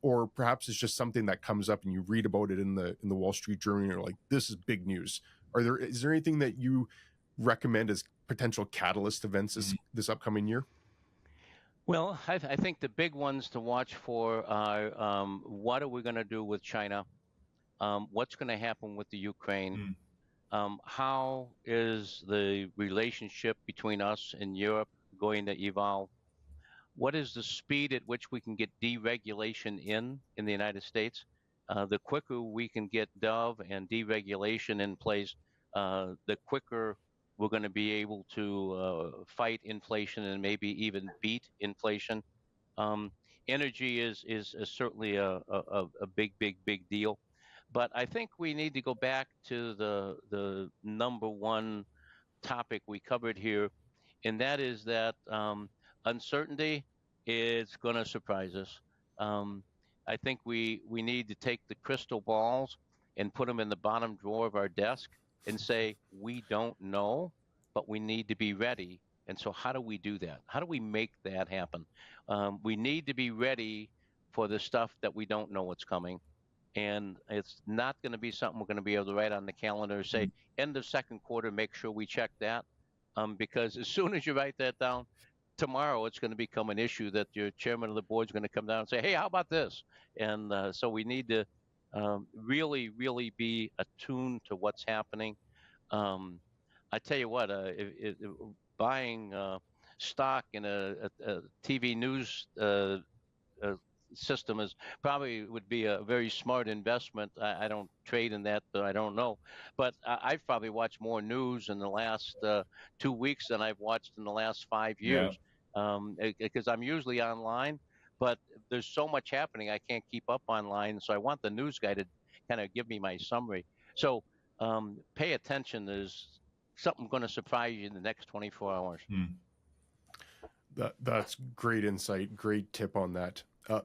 or perhaps it's just something that comes up and you read about it in the Wall Street Journal and you're like, this is big news? Is there anything that you recommend as potential catalyst events this upcoming year? Well, I think the big ones to watch for are what are we going to do with China? What's going to happen with the Ukraine? How is the relationship between us and Europe going to evolve? What is the speed at which we can get deregulation in the United States? The quicker we can get DOVE and deregulation in place, the quicker we're going to be able to fight inflation and maybe even beat inflation. Energy is certainly a big deal. But I think we need to go back to the number one topic we covered here, and that is that uncertainty is going to surprise us. I think we need to take the crystal balls and put them in the bottom drawer of our desk and say, we don't know, but we need to be ready. And so how do we do that? How do we make that happen? We need to be ready for the stuff that we don't know what's coming. And it's not going to be something we're going to be able to write on the calendar, say, end of second quarter, make sure we check that. Because as soon as you write that down, tomorrow it's going to become an issue that your chairman of the board is going to come down and say, hey, how about this? And so we need to really be attuned to what's happening. I tell you what, buying stock in a TV news system would be a very smart investment. I don't trade in that, but I don't know. But I've probably watched more news in the last 2 weeks than I've watched in the last 5 years, because I'm usually online. But there's so much happening, I can't keep up online. So I want the news guy to kind of give me my summary. So pay attention. There's something going to surprise you in the next 24 hours. That's great insight. Great tip on that.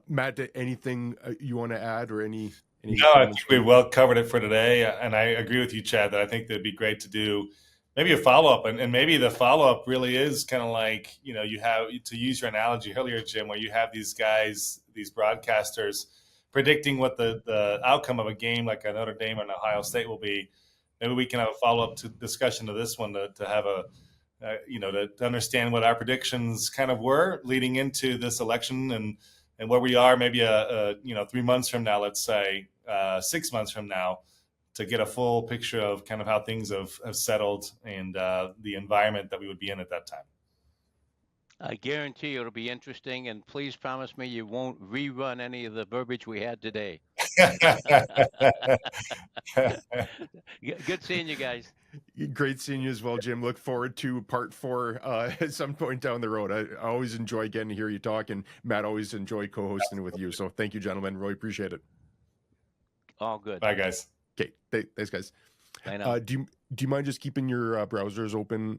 Matt, anything you want to add, or any No, I think we well covered it for today. And I agree with you, Chad, that I think that'd be great to do maybe a follow-up, and maybe the follow-up really is kind of like, you have, to use your analogy earlier, Jim, where you have these guys, these broadcasters predicting what the outcome of a game like a Notre Dame and Ohio State will be. Maybe we can have a follow-up to discussion to this one to have a to understand what our predictions kind of were leading into this election, and where we are maybe 3 months from now, let's say 6 months from now, to get a full picture of kind of how things have settled and the environment that we would be in at that time. I guarantee it'll be interesting, and please promise me you won't rerun any of the verbiage we had today. Good seeing you guys. Great seeing you as well, Jim. Look forward to part 4 at some point down the road. I always enjoy getting to hear you talk, and Matt, always enjoy co-hosting with you. So thank you, gentlemen. Really appreciate it. All good. Bye, guys. Okay, thanks, guys. I know. Do you mind just keeping your browsers open